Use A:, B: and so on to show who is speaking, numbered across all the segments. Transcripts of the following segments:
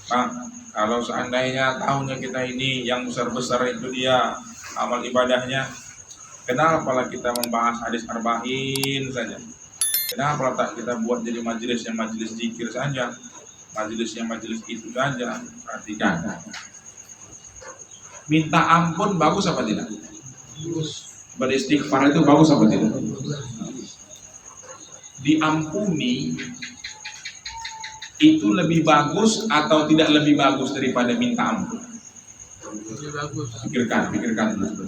A: Bang, kalau seandainya tahunya kita ini yang besar-besar itu dia amal ibadahnya, kenapa kita membahas hadis arba'in saja? Kenapa tak kita buat jadi majelis yang majelis zikir saja, majelis yang majelis itu saja? Perhatikan, minta ampun bagus apa tidak? Beristighfar itu bagus apa tidak? Diampuni itu lebih bagus atau tidak lebih bagus daripada minta ampun?
B: Lebih bagus.
A: Pikirkan dulu.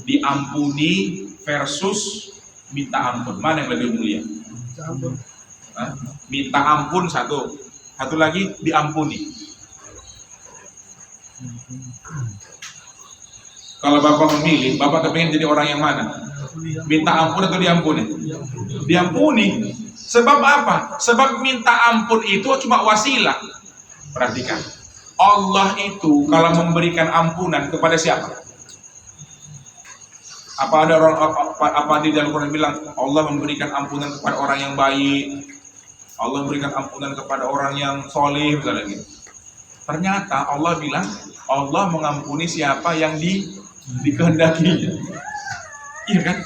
A: Diampuni versus minta ampun, mana yang lebih mulia? Minta ampun satu lagi diampuni. Kalau Bapak memilih, Bapak kepingin jadi orang yang mana? Minta ampun atau diampuni? Diampuni. Sebab apa? Sebab minta ampun itu cuma wasilah. Perhatikan, Allah itu kalau memberikan ampunan kepada siapa? Apa ada orang apa di dalam Quran bilang Allah memberikan ampunan kepada orang yang baik, Allah memberikan ampunan kepada orang yang soleh misalnya gitu. Ternyata Allah bilang Allah mengampuni siapa yang dikehendakinya. Iya kan?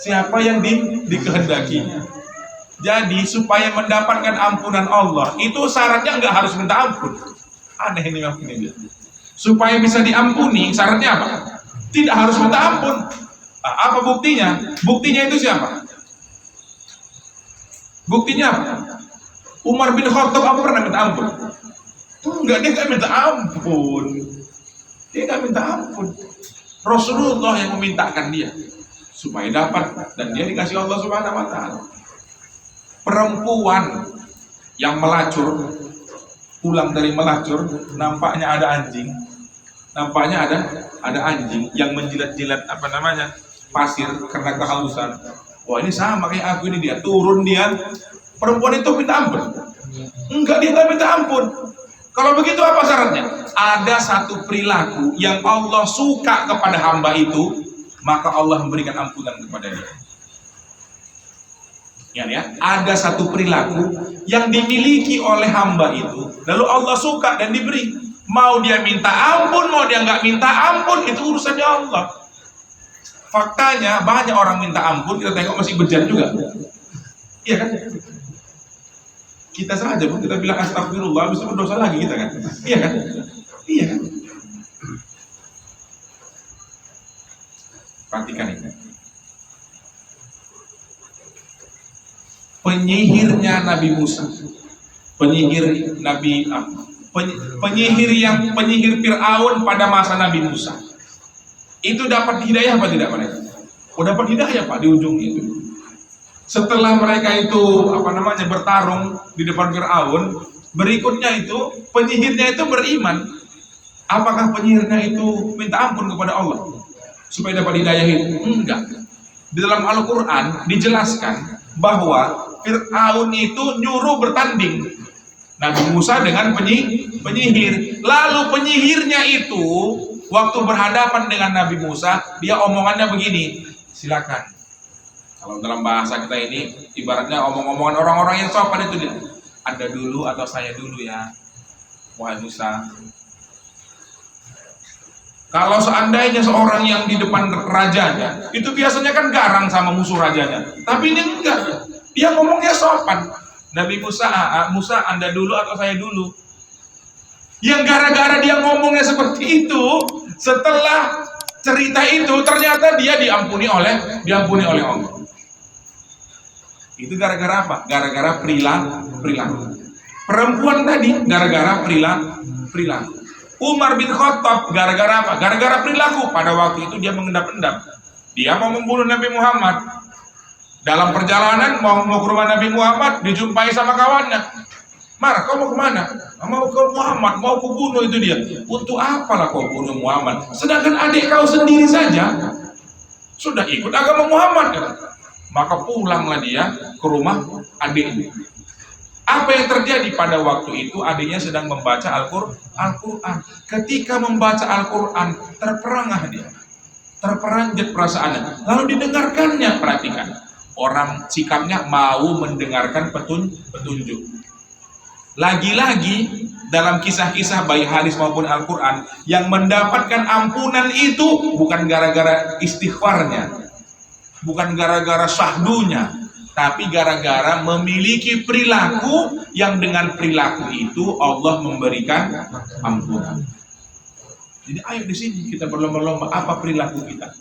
A: Siapa yang dikehendakinya. Jadi supaya mendapatkan ampunan Allah itu syaratnya nggak harus minta ampun. Aneh ini maksudnya. Supaya bisa diampuni syaratnya apa? Tidak harus minta ampun. Apa buktinya? Buktinya itu siapa? Buktinya apa? Umar bin Khattab apa pernah minta ampun? Enggak, dia nggak minta ampun. Dia nggak minta ampun. Rasulullah yang memintakan dia supaya dapat, dan dia dikasih Allah Subhanahu wa taala. Perempuan yang melacur, pulang dari melacur, nampaknya ada anjing. Nampaknya ada anjing yang menjilat-jilat pasir karena kehausan. Wah, ini sama kayak aku ini, dia turun dia. Perempuan itu minta ampun? Enggak, dia nggak minta ampun. Kalau begitu apa syaratnya? Ada satu perilaku yang Allah suka kepada hamba itu, maka Allah memberikan ampunan kepada dia. Ya, ada satu perilaku yang dimiliki oleh hamba itu, lalu Allah suka dan diberi. Mau dia minta ampun, mau dia nggak minta ampun, itu urusannya Allah. Faktanya banyak orang minta ampun, kita tengok masih bejat juga. Iya kan? Kita saja pun kita bilang astagfirullah, habis itu berdosa lagi kita kan? Iya kan? Iya kan? Perhatikan ini. Penyihirnya Nabi Musa, penyihir Fir'aun pada masa Nabi Musa, itu dapat hidayah apa tidak mereka? Oh, dapat hidayah Pak di ujungnya itu. Setelah mereka itu bertarung di depan Fir'aun, berikutnya itu penyihirnya itu beriman. Apakah penyihirnya itu minta ampun kepada Allah supaya dapat hidayah itu? Enggak. Di dalam Al-Quran dijelaskan bahwa Fir'aun itu nyuruh bertanding Nabi Musa dengan penyihir. Lalu penyihirnya itu waktu berhadapan dengan Nabi Musa, dia omongannya begini, silakan. Kalau dalam bahasa kita ini ibaratnya omong-omongan orang-orang yang sopan itu dia, Anda dulu atau saya dulu ya, wahai Musa. Kalau seandainya seorang yang di depan rajanya, itu biasanya kan garang sama musuh rajanya. Tapi ini enggak, dia ngomongnya sopan. Nabi Musa, Anda dulu atau saya dulu? Yang gara-gara dia ngomongnya seperti itu, setelah cerita itu ternyata dia diampuni oleh Allah. Itu gara-gara apa? Gara-gara perilaku. Perempuan tadi gara-gara perilaku. Umar bin Khattab gara-gara apa? Gara-gara perilaku. Pada waktu itu dia mengendap-endap. Dia mau membunuh Nabi Muhammad. Dalam perjalanan mau ke rumah Nabi Muhammad, dijumpai sama kawannya. Mar, kau mau kemana? Mau ke Muhammad, mau ku bunuh itu dia. Untuk apalah kau bunuh Muhammad? Sedangkan adik kau sendiri saja sudah ikut agama Muhammad. Maka pulanglah dia ke rumah adiknya. Apa yang terjadi pada waktu itu? Adiknya sedang membaca Al-Quran. Ketika membaca Al-Quran, terperangah dia, terperanjat perasaannya. Lalu didengarkannya. Perhatikan, orang sikapnya mau mendengarkan petunjuk. Lagi-lagi dalam kisah-kisah baik hadis maupun Al-Quran, yang mendapatkan ampunan itu bukan gara-gara istighfarnya, bukan gara-gara syahdunya, tapi gara-gara memiliki perilaku yang dengan perilaku itu Allah memberikan ampunan. Jadi ayo di sini kita berlomba-lomba apa perilaku kita.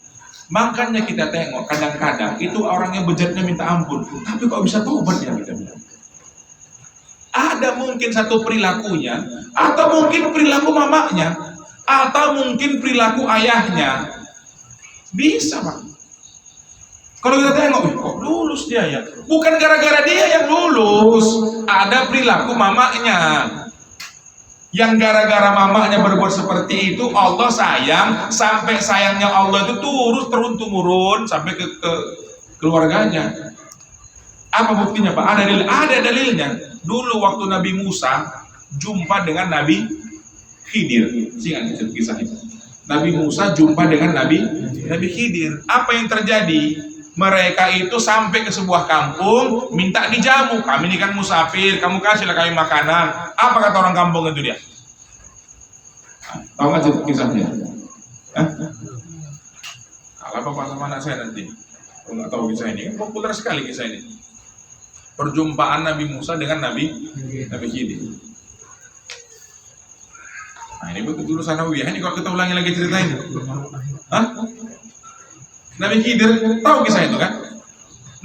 A: Makanya kita tengok kadang-kadang itu orang yang bejatnya minta ampun, tapi kok bisa tobat ya kita bilang. Ada mungkin satu perilakunya, atau mungkin perilaku mamanya, atau mungkin perilaku ayahnya. Bisa, Pak. Kalau kita tengok, kok lulus dia ya? Bukan gara-gara dia yang lulus, ada perilaku mamanya. Yang gara-gara mamanya berbuat seperti itu, Allah sayang, sampai sayangnya Allah itu turun-temurun sampai ke keluarganya. Apa buktinya, Pak? Ada dalilnya. Dulu waktu Nabi Musa jumpa dengan Nabi Khidir, ingat kisah itu. Nabi Musa jumpa dengan Nabi Khidir. Apa yang terjadi? Mereka itu sampai ke sebuah kampung, minta dijamu. Kami ini kan musafir, kamu kasihlah kami makanan. Apa kata orang kampung itu dia? Tahu nggak kisahnya? Kalau bapak sama anak saya nanti, nggak tahu kisah ini. Kan populer sekali kisah ini. Perjumpaan Nabi Musa dengan Nabi Khidir. Nah ini betul sanawiyah. Ini kalau kita ulangi lagi cerita ini. Nabi Khidir tahu kisah itu kan?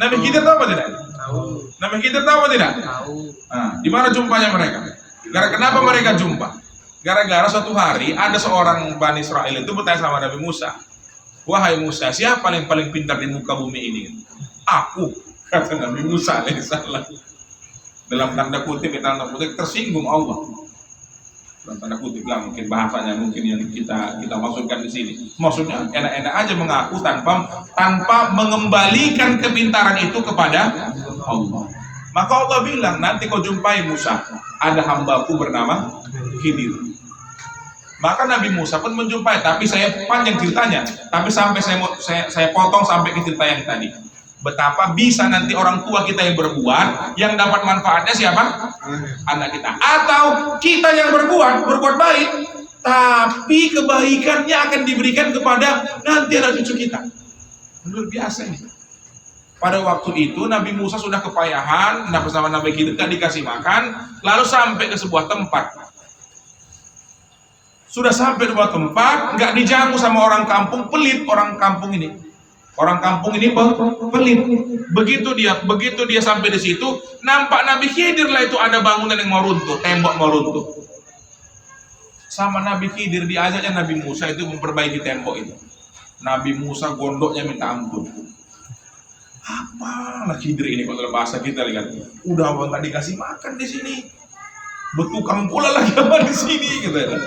A: Nabi Khidir tahu apa tidak?
B: Tahu.
A: Nabi Khidir tahu apa tidak?
B: Tahu.
A: Nah, di mana jumpanya mereka? Kenapa mereka jumpa? Gara-gara suatu hari ada seorang Bani Israel itu bertanya sama Nabi Musa, wahai Musa, siapa yang paling pintar di muka bumi ini? Aku, kata Nabi Musa alaihissalam. Dalam tanda kutip tersinggung Allah. Dalam tanda kutip lah mungkin bahasanya mungkin yang kita masukkan di sini. Maksudnya enak-enak aja mengaku tanpa mengembalikan kepintaran itu kepada Allah. Maka Allah bilang, nanti kau jumpai Musa, ada hambaku bernama Khidir. Maka Nabi Musa pun menjumpai, tapi saya panjang ceritanya, tapi sampai saya potong sampai ke cerita yang tadi. Betapa bisa nanti orang tua kita yang berbuat, yang dapat manfaatnya siapa? Anak kita. Atau kita yang berbuat baik, tapi kebaikannya akan diberikan kepada nanti anak cucu kita. Luar biasa ini. Pada waktu itu Nabi Musa sudah kepayahan, bersama Nabi Khidir tidak dikasih makan, lalu sampai ke sebuah tempat. Sudah sampai di sebuah tempat, nggak dijamu sama orang kampung, pelit orang kampung ini. Orang kampung ini pelit. Begitu dia sampai di situ, nampak Nabi Khidir lah itu ada bangunan yang mau runtuh, tembok mau runtuh. Sama Nabi Khidir diajaknya Nabi Musa itu memperbaiki tembok itu. Nabi Musa gondoknya minta ampun. Apa Khidir ini kalau bahasa kita lihat, udah nggak dikasih makan di sini, bertukang pula lagi apa di sini gitu ya.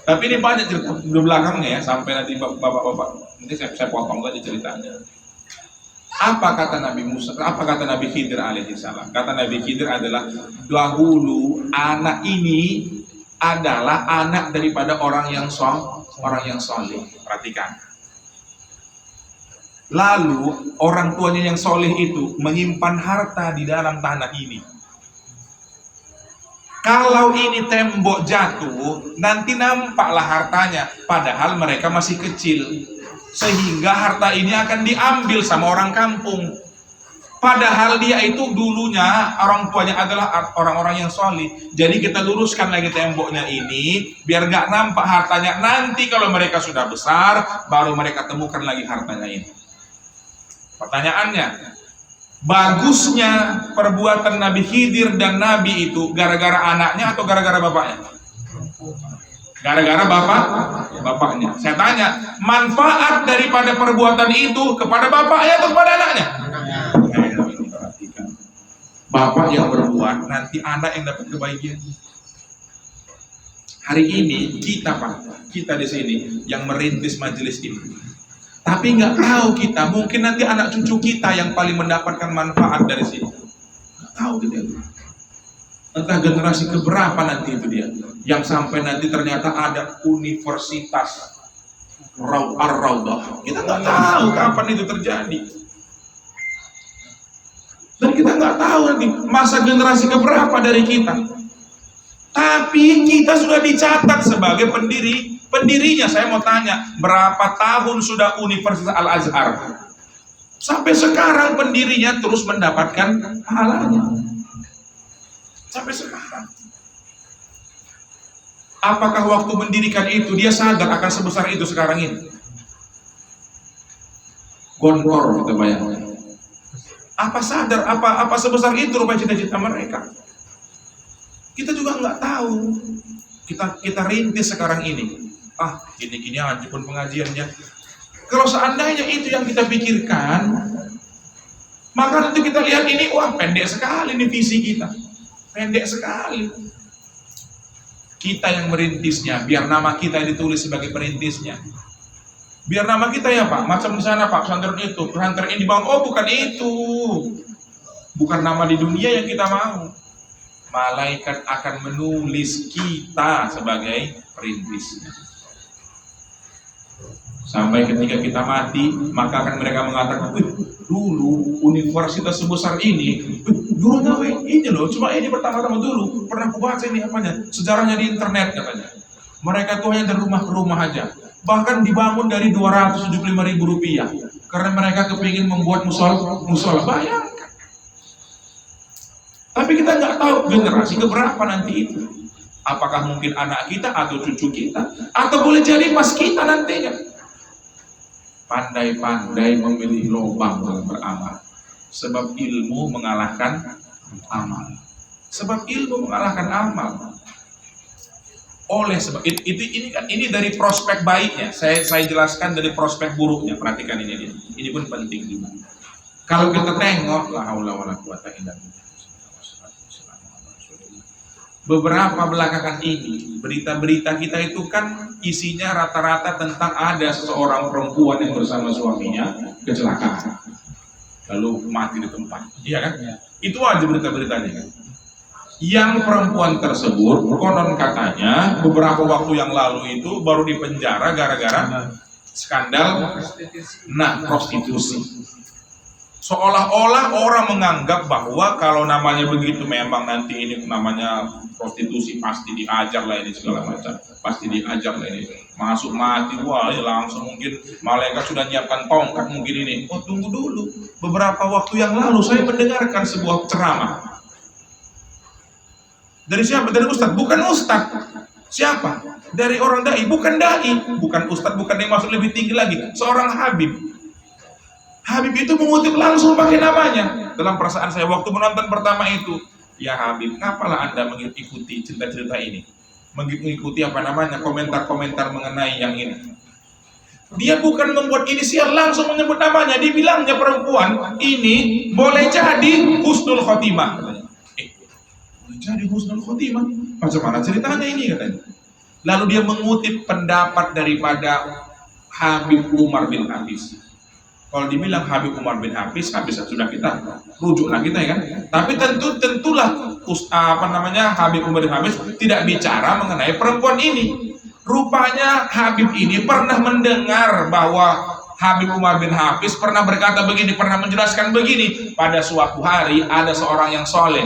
A: Tapi ini banyak cerita di belakangnya ya, sampai nanti bapak-bapak nanti saya potong saja ceritanya. Apa kata Nabi Musa? Apa kata Nabi Khidir alaihissalam? Kata Nabi Khidir adalah, dahulu anak ini adalah anak daripada orang yang soleh. Perhatikan. Lalu orang tuanya yang soleh itu menyimpan harta di dalam tanah ini. Kalau ini tembok jatuh, nanti nampaklah hartanya. Padahal mereka masih kecil, sehingga harta ini akan diambil sama orang kampung. Padahal dia itu dulunya orang tuanya adalah orang-orang yang soleh. Jadi kita luruskan lagi temboknya ini, biar nggak nampak hartanya. Nanti kalau mereka sudah besar, baru mereka temukan lagi hartanya ini. Pertanyaannya, bagusnya perbuatan Nabi Khidir dan Nabi itu gara-gara anaknya atau gara-gara bapaknya? Gara-gara bapaknya. Saya tanya, manfaat daripada perbuatan itu kepada bapaknya atau kepada anaknya? Bapak yang berbuat, nanti anak yang dapat kebaikan. Hari ini kita di sini yang merintis majelis ini. Tapi nggak tahu kita, mungkin nanti anak cucu kita yang paling mendapatkan manfaat dari sini. Nggak tahu kita. Entah generasi keberapa nanti itu dia, yang sampai nanti ternyata ada universitas Ar-Raudah. Kita nggak tahu kapan itu terjadi. Dan kita nggak tahu nanti masa generasi keberapa dari kita. Tapi Tapi kita sudah dicatat sebagai pendirinya. Saya mau tanya, berapa tahun sudah Universitas Al-Azhar? Sampai sekarang pendirinya terus mendapatkan pahalanya. Sampai sekarang. Apakah waktu mendirikan itu dia sadar akan sebesar itu sekarang ini? Gontor kita bayangkan. Apa sadar, apa sebesar itu rupanya cita-cita mereka? Kita juga nggak tahu. Kita rintis sekarang ini. Gini-gini aja pun pengajiannya. Kalau seandainya itu yang kita pikirkan, maka nanti kita lihat ini, pendek sekali nih visi kita. Pendek sekali. Kita yang merintisnya, biar nama kita ditulis sebagai perintisnya. Biar nama kita ya Pak, macam di sana Pak, pesantren itu, pesantren ini dibangun. Bukan itu. Bukan nama di dunia yang kita mau. Malaikat akan menulis kita sebagai perintisnya. Sampai ketika kita mati, maka akan mereka mengatakan, dulu universitas sebesar ini, dulu ini loh, cuma ini pertama-tama dulu, pernah aku baca ini apanya, sejarahnya di internet katanya. Mereka tuh hanya dari rumah ke rumah aja. Bahkan dibangun dari 275.000 rupiah karena mereka kepingin membuat musola. Bayangkan. Tapi kita nggak tahu generasi keberapa nanti itu. Apakah mungkin anak kita atau cucu kita, atau boleh jadi mas kita nantinya. Pandai-pandai memilih lubang dalam beramal. Sebab ilmu mengalahkan amal. Sebab ilmu mengalahkan amal. Oleh sebab ini dari prospek baiknya. Saya jelaskan dari prospek buruknya. Perhatikan ini. Ini pun penting juga. Kalau kita tengok, la haula wala quwata illa billah. Beberapa belakangan ini, berita-berita kita itu kan isinya rata-rata tentang ada seseorang perempuan yang bersama suaminya kecelakaan, lalu mati di tempat. Iya kan? Itu aja berita-beritanya kan. Yang perempuan tersebut konon katanya beberapa waktu yang lalu itu baru dipenjara gara-gara skandal prostitusi. Seolah-olah orang menganggap bahwa kalau namanya begitu memang nanti ini namanya prostitusi pasti diajar lah ini segala macam, pasti diajar lah ini, masuk mati, langsung mungkin malaikat sudah nyiapkan tongkat mungkin ini. Tunggu dulu, beberapa waktu yang lalu saya mendengarkan sebuah ceramah. Dari siapa? Dari Ustadz? Bukan Ustadz. Siapa? Dari orang dai, bukan dai, bukan Ustadz, bukan yang masuk lebih tinggi lagi, seorang Habib. Habib itu mengutip langsung pakai namanya. Dalam perasaan saya waktu menonton pertama itu, ya Habib, ngapalah Anda mengikuti cerita-cerita ini? Mengikuti komentar-komentar mengenai yang ini. Dia bukan membuat inisial, langsung menyebut namanya. Dibilangnya perempuan ini boleh jadi husnul khotimah. Boleh jadi husnul khotimah. Macam mana ceritanya ini katanya. Lalu dia mengutip pendapat daripada Habib Umar bin Hafiz. Kalau dibilang Habib Umar bin Hafiz sudah kita rujuklah kita ya kan. Tapi tentulah Habib Umar bin Hafiz tidak bicara mengenai perempuan ini. Rupanya Habib ini pernah mendengar bahwa Habib Umar bin Hafiz pernah berkata begini, pernah menjelaskan begini. Pada suatu hari ada seorang yang soleh.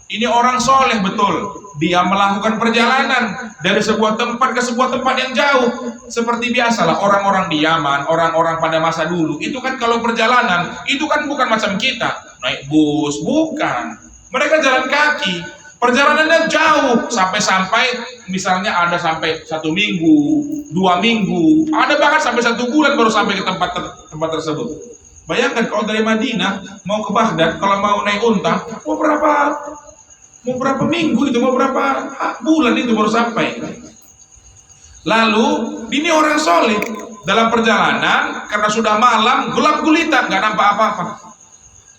A: Ini orang soleh betul. Dia melakukan perjalanan dari sebuah tempat ke sebuah tempat yang jauh. Seperti biasalah orang-orang di Yaman, orang-orang pada masa dulu. Itu kan kalau perjalanan, itu kan bukan macam kita. Naik bus, bukan. Mereka jalan kaki. Perjalanannya jauh. Sampai-sampai misalnya ada sampai 1 minggu, 2 minggu. Ada bahkan sampai 1 bulan baru sampai ke tempat tersebut. Bayangkan kalau dari Madinah mau ke Baghdad, kalau mau naik unta, mau berapa minggu itu, mau berapa bulan itu baru sampai. Lalu ini orang soleh dalam perjalanan karena sudah malam gelap gulita, nggak nampak apa-apa.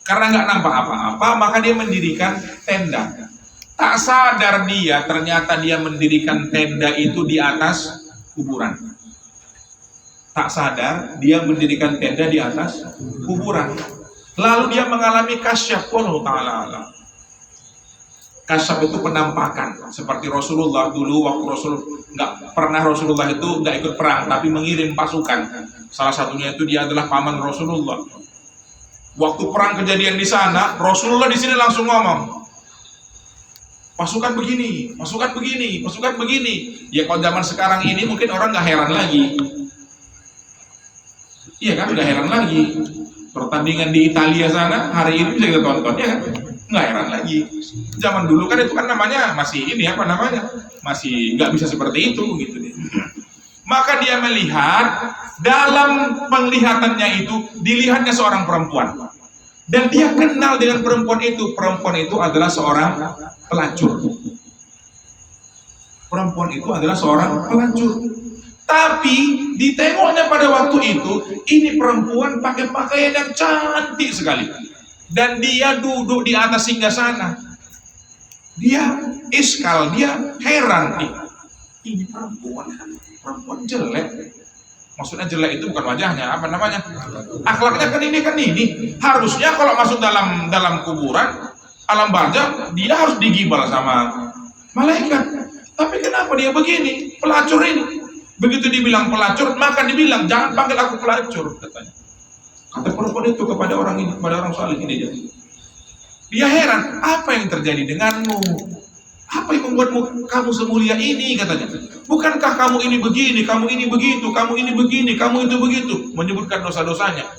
A: Karena nggak nampak apa-apa, maka dia mendirikan tenda. Tak sadar dia ternyata dia mendirikan tenda itu di atas kuburan. Tak sadar dia mendirikan tenda di atas kuburan. Lalu dia mengalami kasyaf. Wallahu ta'ala. Kasyaf itu penampakan. Seperti Rasulullah dulu waktu Rasulullah itu nggak ikut perang, tapi mengirim pasukan. Salah satunya itu dia adalah paman Rasulullah. Waktu perang kejadian di sana, Rasulullah di sini langsung ngomong, pasukan begini, pasukan begini, pasukan begini. Ya kalau zaman sekarang ini mungkin orang nggak heran lagi. Iya kan, nggak heran lagi. Pertandingan di Italia sana hari ini bisa kita tonton, ya kan? Nggak heran lagi. Zaman dulu kan itu kan namanya masih ini apa namanya? Masih nggak bisa seperti itu gitu deh. Maka dia melihat, dalam penglihatannya itu dilihatnya seorang perempuan. Dan dia kenal dengan perempuan itu. Perempuan itu adalah seorang pelacur. Perempuan itu adalah seorang pelacur. Tapi ditengoknya pada waktu itu, ini perempuan pakai pakaian yang cantik sekali. Dan dia duduk di atas singgasana. Dia iskal, dia heran nih. Ini perempuan jelek. Maksudnya jelek itu bukan wajahnya, apa namanya? Akhlaknya kan ini. Harusnya kalau masuk dalam kuburan, alam barzakh, dia harus digibal sama malaikat. Tapi kenapa dia begini? Pelacur ini. Begitu dibilang pelacur, maka dibilang jangan panggil aku pelacur, katanya. Kata perempuan itu kepada orang ini, kepada orang saleh ini dia heran, apa yang terjadi denganmu? Apa yang membuatmu kamu semulia ini, katanya. Bukankah kamu ini begini, kamu ini begitu, kamu ini begini, kamu itu begitu, menyebutkan dosa-dosanya.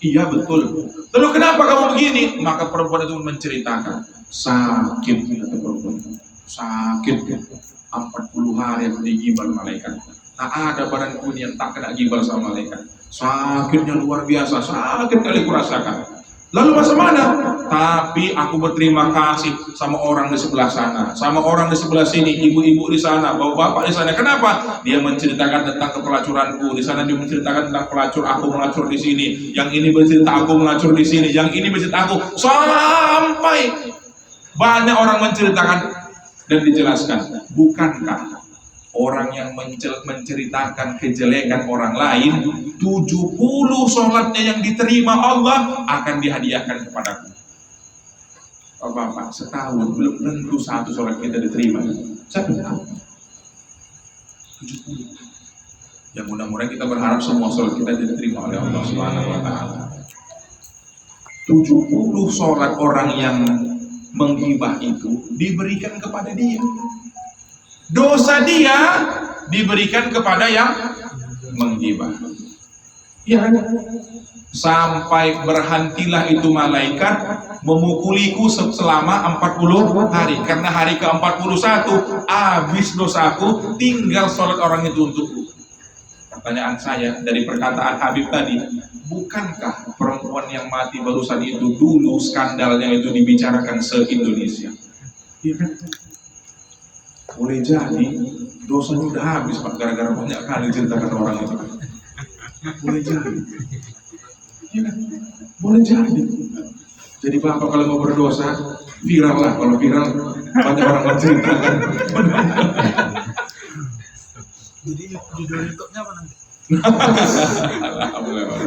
A: Iya betul. Lalu kenapa kamu begini? Maka perempuan itu menceritakan, sakit, kata perempuan. Sakit 40 hari aku digibal malaikat. Tak ada badanku yang tak kena gibal sama malaikat. Sakitnya luar biasa, sakit kali kurasakan. Lalu masa mana? Tapi aku berterima kasih sama orang di sebelah sana, sama orang di sebelah sini, ibu-ibu di sana, bapak-bapak di sana. Kenapa? Dia menceritakan tentang kepelacuranku. Di sana dia menceritakan tentang pelacur, aku melacur di sini. Yang ini bercerita aku melacur di sini. Yang ini bercerita aku. Sampai banyak orang menceritakan dan dijelaskan. Bukankah orang yang menceritakan kejelekan orang lain, 70 sholatnya yang diterima Allah akan dihadiahkan kepadaku. Oh, Bapak, setahun belum tentu satu sholat kita diterima. Saya tahu 70. Ya mudah-mudahan kita berharap semua sholat kita diterima oleh Allah Subhanahu wa Ta'ala. 70 sholat orang yang menghibah itu diberikan kepada dia. Dosa dia diberikan kepada yang menghibah. Ya, sampai berhentilah itu malaikat memukuliku selama 40 hari. Karena hari ke-41 habis dosaku, tinggal sholat orang itu untukku. Pertanyaan saya dari perkataan Habib tadi, bukankah perempuan yang mati barusan itu dulu skandalnya itu dibicarakan se-Indonesia? Iya kan? Boleh jadi dosanya udah habis Pak, gara-gara banyak kali ceritakan orang itu. Boleh jadi. Ya kan? Boleh jadi. Jadi Bapak kalau mau berdosa, viral lah. Kalau viral, banyak orang menceritakan.
B: Jadi judul YouTube-nya apa nanti?
A: Alhamdulillah.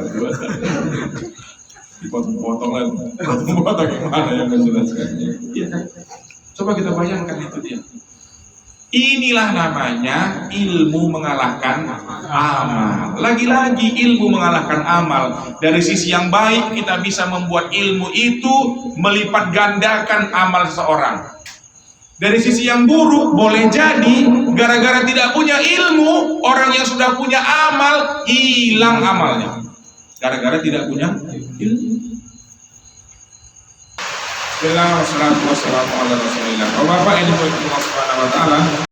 A: Dipotong-potong lagi. Potong-potong gimana yang menjelaskan. Ya kan? Coba kita bayangkan itu dia. Inilah namanya ilmu mengalahkan amal. Lagi-lagi ilmu mengalahkan amal. Dari sisi yang baik kita bisa membuat ilmu itu melipat gandakan amal seseorang. Dari sisi yang buruk boleh jadi gara-gara tidak punya ilmu, orang yang sudah punya amal hilang amalnya. Gara-gara tidak punya ilmu. Bismillahirrahmanirrahim. Wassalamualaikum warahmatullahi wabarakatuh. Bapak ini Allah Subhanahu wa Ta'ala.